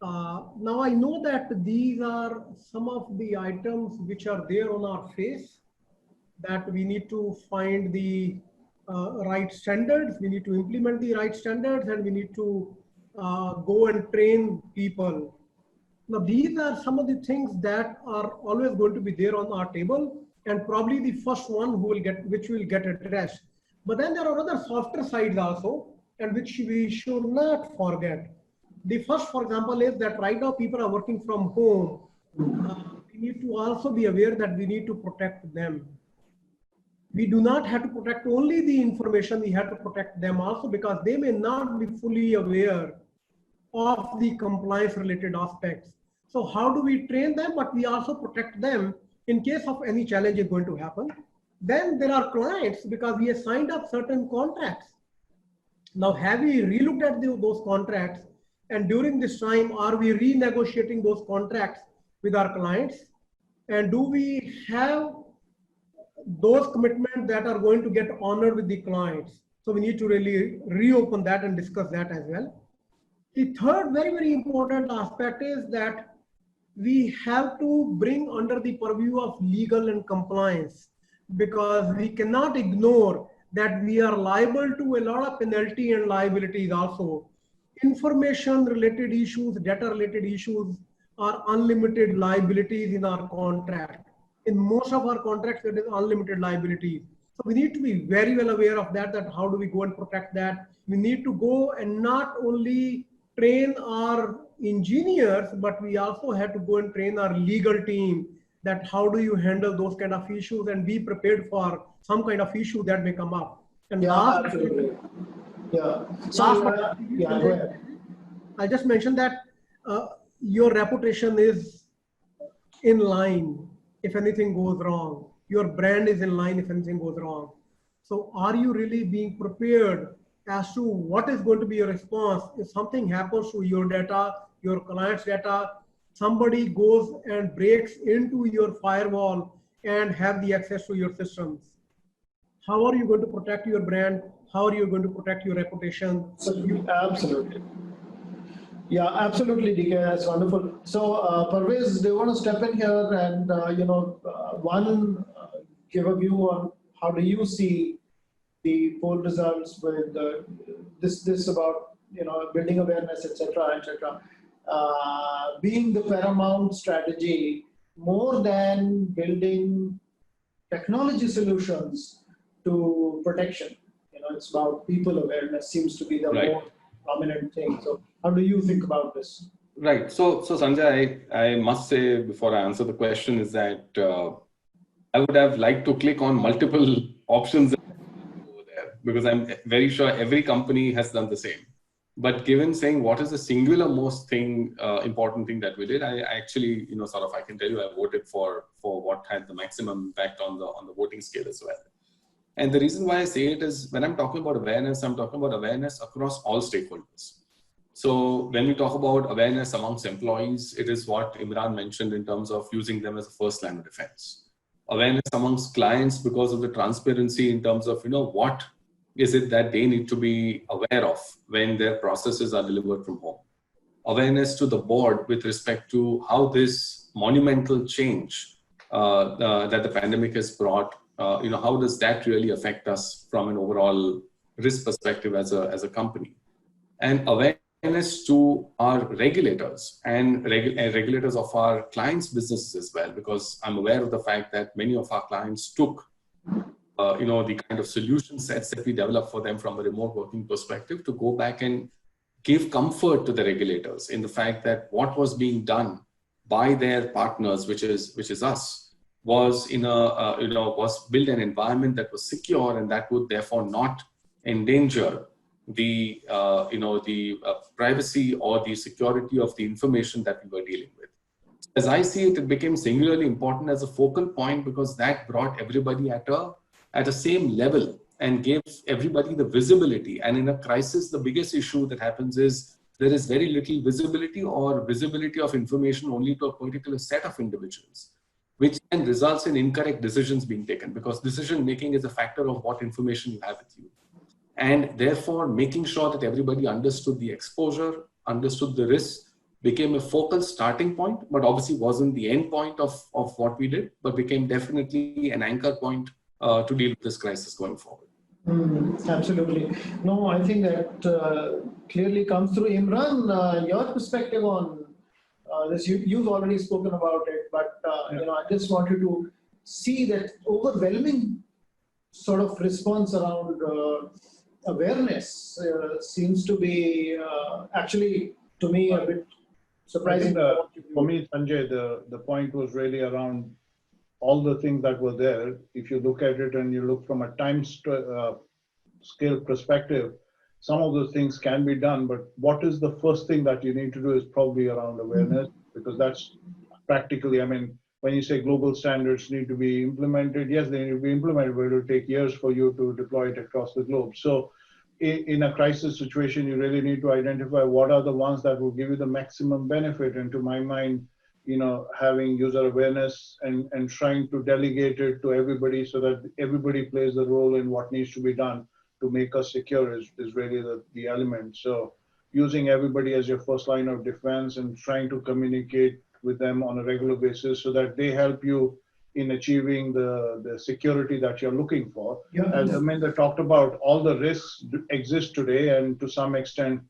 Now I know that these are some of the items which are there on our face, that we need to find the right standards, we need to implement the right standards, and we need to go and train people. Now, these are some of the things that are always going to be there on our table, and probably the first one which will get addressed. But then there are other softer sides also, and which we should not forget. The first, for example, is that right now people are working from home. We need to also be aware that we need to protect them. We do not have to protect only the information, we have to protect them also, because they may not be fully aware of the compliance related aspects. So how do we train them, but we also protect them in case of any challenge is going to happen. Then there are clients, because we have signed up certain contracts. Now, have we relooked at those contracts? And during this time, are we renegotiating those contracts with our clients? And do we have those commitments that are going to get honored with the clients? So we need to really reopen that and discuss that as well. The third very, very important aspect is that we have to bring under the purview of legal and compliance, because we cannot ignore that we are liable to a lot of penalty and liabilities also information related issues, data related issues are unlimited liabilities in our contract. In most of our contracts, there is unlimited liabilities. So we need to be very well aware of that, that how do we go and protect that. We need to go and not only train our engineers, but we also have to go and train our legal team that how do you handle those kind of issues and be prepared for some kind of issue that may come up. And Yeah, last, absolutely. Yeah. So, last but yeah, go ahead. I just mentioned that your reputation is in line if anything goes wrong. Your brand is in line if anything goes wrong. So are you really being prepared as to what is going to be your response if something happens to your data, your client's data, somebody goes and breaks into your firewall and have the access to your systems? How are you going to protect your brand? How are you going to protect your reputation? Absolutely. Yeah, absolutely, DK. That's wonderful. So, Pervez, do you want to step in here and, give a view on how do you see the poll results with this about, building awareness, etc., being the paramount strategy more than building technology solutions to protection. It's about people awareness seems to be the more prominent thing. So how do you think about this? Right. So Sanjay, I must say before I answer the question is that I would have liked to click on multiple options over there because I'm very sure every company has done the same. But given saying what is the singular most important thing that we did, I actually, I can tell you I voted for what had the maximum impact on the voting scale as well. And the reason why I say it is when I'm talking about awareness, I'm talking about awareness across all stakeholders. So when we talk about awareness amongst employees, it is what Imran mentioned in terms of using them as a first line of defense. Awareness amongst clients because of the transparency in terms of, what is it that they need to be aware of when their processes are delivered from home. Awareness to the board with respect to how this monumental change that the pandemic has brought, how does that really affect us from an overall risk perspective as a company? And awareness to our regulators and regulators of our clients' businesses as well, because I'm aware of the fact that many of our clients took, the kind of solution sets that we developed for them from a remote working perspective to go back and give comfort to the regulators in the fact that what was being done by their partners, which is us, was was build an environment that was secure and that would therefore not endanger the privacy or the security of the information that we were dealing with. As I see it, it became singularly important as a focal point because that brought everybody at a same level and gave everybody the visibility. And in a crisis, the biggest issue that happens is there is very little visibility or visibility of information only to a particular set of individuals, which then results in incorrect decisions being taken because decision making is a factor of what information you have with you. And therefore, making sure that everybody understood the exposure, understood the risk, became a focal starting point, but obviously wasn't the end point of what we did, but became definitely an anchor point to deal with this crisis going forward. Absolutely. No, I think that clearly comes through. Imran, your perspective on this, you've already spoken about it, but I just wanted to see that overwhelming sort of response around awareness seems to be actually, to me, a bit surprising. For me, Sanjay, the point was really around all the things that were there. If you look at it and you look from a time scale perspective, some of those things can be done, but what is the first thing that you need to do is probably around awareness, because that's practically, when you say global standards need to be implemented, yes, they need to be implemented, but it will take years for you to deploy it across the globe. So in a crisis situation, you really need to identify what are the ones that will give you the maximum benefit. And to my mind, having user awareness and trying to delegate it to everybody so that everybody plays a role in what needs to be done to make us secure is really the element. So using everybody as your first line of defense and trying to communicate with them on a regular basis so that they help you in achieving the security that you're looking for. As Amanda talked about, all the risks exist today, and to some extent,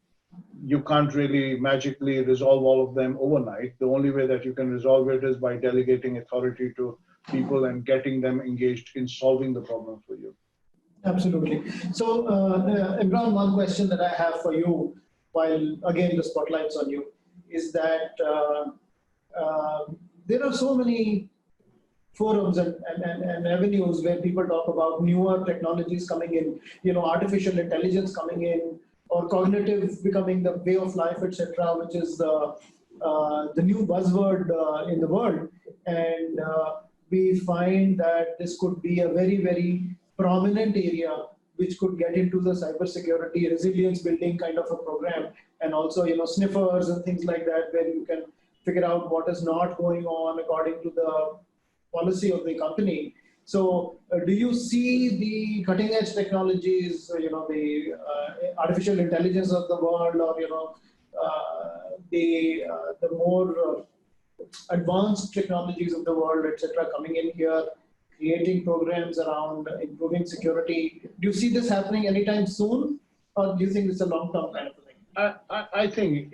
you can't really magically resolve all of them overnight. The only way that you can resolve it is by delegating authority to people and getting them engaged in solving the problem for you. Absolutely. So, Imran, one question that I have for you, while again the spotlight's on you, is that there are so many forums and avenues where people talk about newer technologies coming in, artificial intelligence coming in, or cognitive becoming the way of life, etc., which is the new buzzword in the world. And we find that this could be a very, very prominent area which could get into the cybersecurity resilience building kind of a program, and also sniffers and things like that, where you can figure out what is not going on according to the policy of the company. So do you see the cutting edge technologies, the artificial intelligence of the world, or the more advanced technologies of the world, etc., coming in here, creating programs around improving security? Do you see this happening anytime soon, or do you think it's a long-term kind of a thing? I think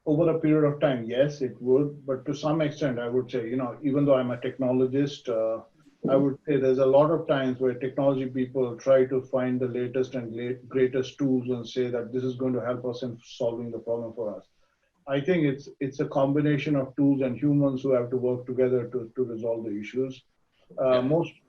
over a period of time, yes, it would. But to some extent, I would say, even though I'm a technologist, I would say there's a lot of times where technology people try to find the latest and greatest tools and say that this is going to help us in solving the problem for us. I think it's a combination of tools and humans who have to work together to resolve the issues.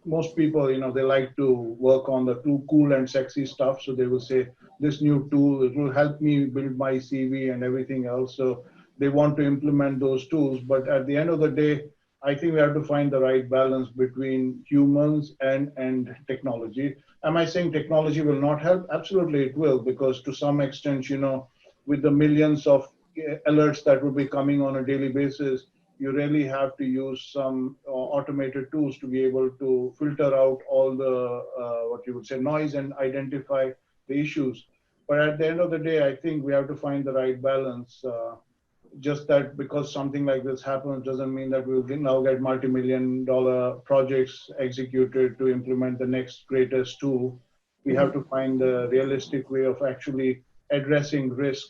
Most people, they like to work on the too cool and sexy stuff. So they will say, this new tool, it will help me build my CV and everything else. So they want to implement those tools. But at the end of the day, I think we have to find the right balance between humans and technology. Am I saying technology will not help? Absolutely, it will, because to some extent, with the millions of alerts that will be coming on a daily basis, you really have to use some automated tools to be able to filter out all the, what you would say, noise and identify the issues. But at the end of the day, I think we have to find the right balance. Just that because something like this happens doesn't mean that we'll now get multi-million-dollar projects executed to implement the next greatest tool. We have to find a realistic way of actually addressing risk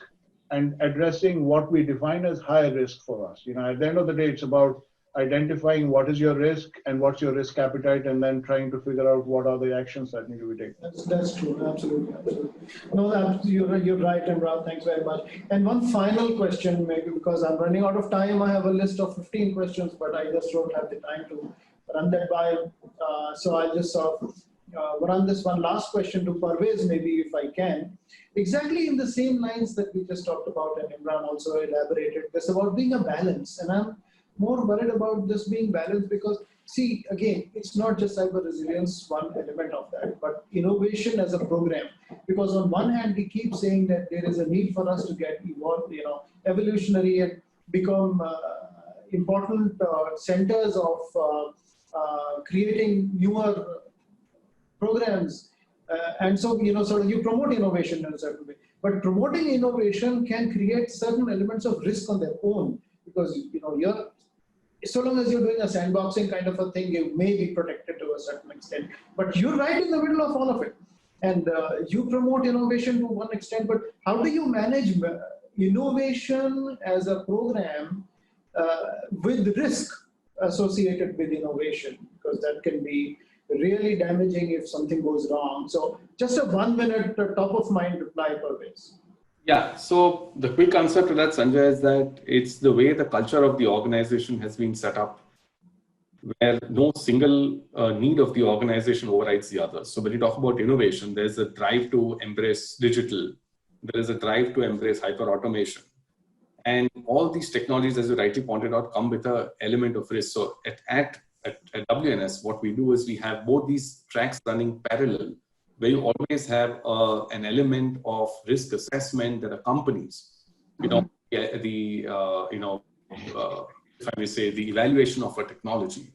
and addressing what we define as high risk for us. At the end of the day, it's about identifying what is your risk and what's your risk appetite, and then trying to figure out what are the actions that need to be taken. That's true. Absolutely. No, you're right, Imran. Thanks very much. And one final question, maybe because I'm running out of time. I have a list of 15 questions, but I just don't have the time to run that by. So I'll just run this one last question to Pervez, maybe if I can. Exactly in the same lines that we just talked about, and Imran also elaborated this about being a balance. And I'm more worried about this being balanced because, see, again, it's not just cyber resilience, one element of that, but innovation as a program. Because on one hand, we keep saying that there is a need for us to get evolved, evolutionary and become important centers of creating newer programs. And so, sort of you promote innovation in a certain way. But promoting innovation can create certain elements of risk on their own because, so long as you're doing a sandboxing kind of a thing, you may be protected to a certain extent. But you're right in the middle of all of it. And you promote innovation to one extent, but how do you manage innovation as a program with risk associated with innovation? Because that can be really damaging if something goes wrong. So just a 1 minute top of mind reply, Pervez. Yeah, so the quick answer to that, Sanjay, is that it's the way the culture of the organization has been set up, where no single need of the organization overrides the other. So when you talk about innovation, there's a drive to embrace digital. There is a drive to embrace hyper-automation. And all these technologies, as you rightly pointed out, come with an element of risk. So at WNS, what we do is we have both these tracks running parallel, where you always have an element of risk assessment that accompanies, if I may say, the evaluation of a technology.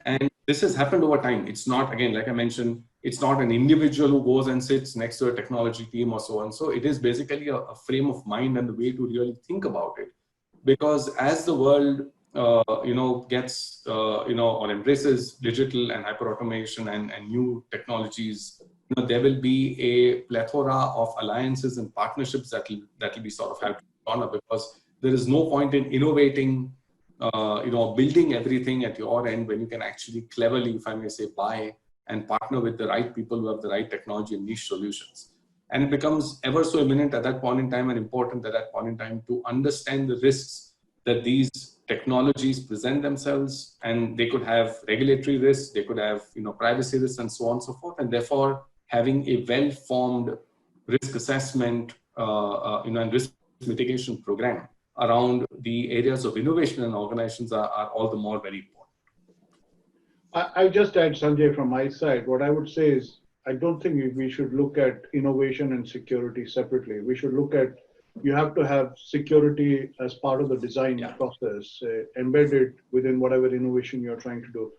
And this has happened over time. It's not, again, like I mentioned, it's not an individual who goes and sits next to a technology team or so on. So it is basically a frame of mind and the way to really think about it. Because as the world, gets, or embraces digital and hyper-automation and new technologies there will be a plethora of alliances and partnerships that will be sort of have to be drawn up, because there is no point in innovating, building everything at your end when you can actually cleverly, if I may say, buy and partner with the right people who have the right technology and niche solutions. And it becomes ever so imminent at that point in time and important at that point in time to understand the risks that these technologies present themselves, and they could have regulatory risks, they could have privacy risks, and so on and so forth. And therefore, having a well-formed risk assessment and risk mitigation program around the areas of innovation in organizations are all the more very important. I just add, Sanjay, from my side, what I would say is, I don't think we should look at innovation and security separately. We should look at, you have to have security as part of the design process, embedded within whatever innovation you're trying to do.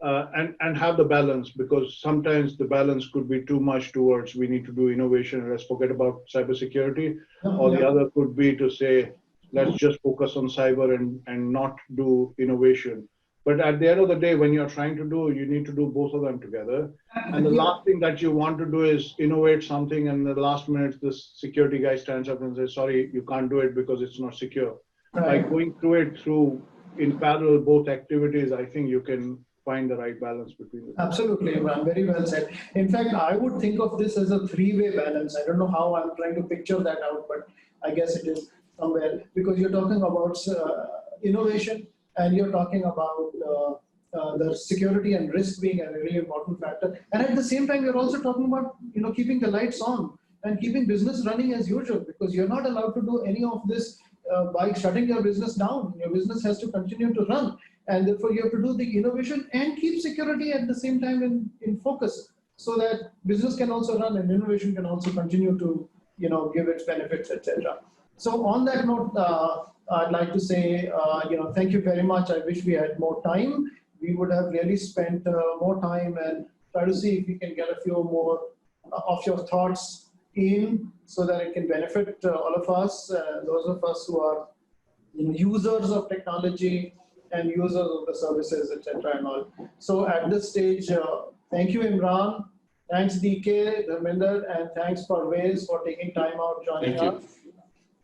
And have the balance, because sometimes the balance could be too much towards we need to do innovation and let's forget about cybersecurity, or the other could be to say, let's just focus on cyber and not do innovation. But at the end of the day, when you're trying to do, you need to do both of them together. And the last thing that you want to do is innovate something, and the last minute, this security guy stands up and says, sorry, you can't do it because it's not secure. By going through it in parallel, both activities, I think you can find the right balance between them. Absolutely, Imran, very well said. In fact, I would think of this as a three-way balance. I don't know how I'm trying to picture that out, but I guess it is somewhere, because you're talking about innovation, and you're talking about the security and risk being a really important factor. And at the same time, you're also talking about keeping the lights on and keeping business running as usual, because you're not allowed to do any of this by shutting your business down. Your business has to continue to run, and therefore you have to do the innovation and keep security at the same time in focus, so that business can also run and innovation can also continue to give its benefits, etc. So on that note, I'd like to say, thank you very much. I wish we had more time. We would have really spent more time and try to see if we can get a few more of your thoughts in, so that it can benefit all of us, those of us who are users of technology and users of the services, etc. and all. So at this stage, thank you, Imran. Thanks, DK, Dharminder, and thanks, Pervez, for taking time out joining us.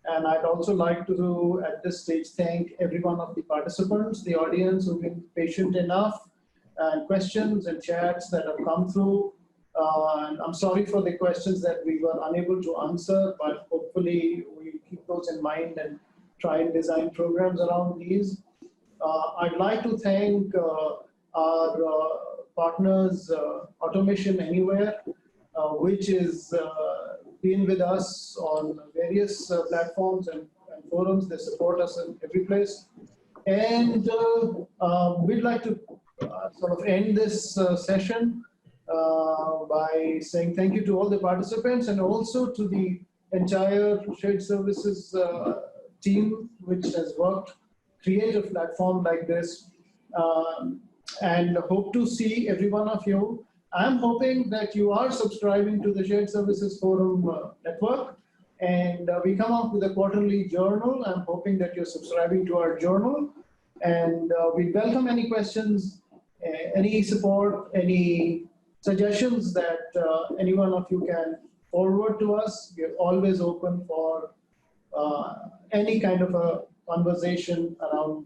And I'd also like to, at this stage, thank every one of the participants, the audience who've been patient enough, and questions and chats that have come through. And I'm sorry for the questions that we were unable to answer, but hopefully we keep those in mind and try and design programs around these. I'd like to thank our partners, Automation Anywhere, which is been with us on various platforms and forums. They support us in every place. And we'd like to sort of end this session by saying thank you to all the participants, and also to the entire shared services team, which has worked, create a platform like this, and hope to see every one of you. I'm hoping that you are subscribing to the Shared Services Forum network, and we come out with a quarterly journal. I'm hoping that you're subscribing to our journal, and we welcome any questions, any support, any suggestions that any one of you can forward to us. We're always open for any kind of a conversation around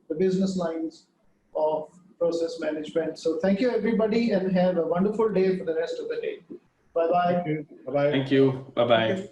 the business lines of process management. So thank you, everybody, and have a wonderful day for the rest of the day. Bye-bye. Bye-bye. Thank you. Bye-bye.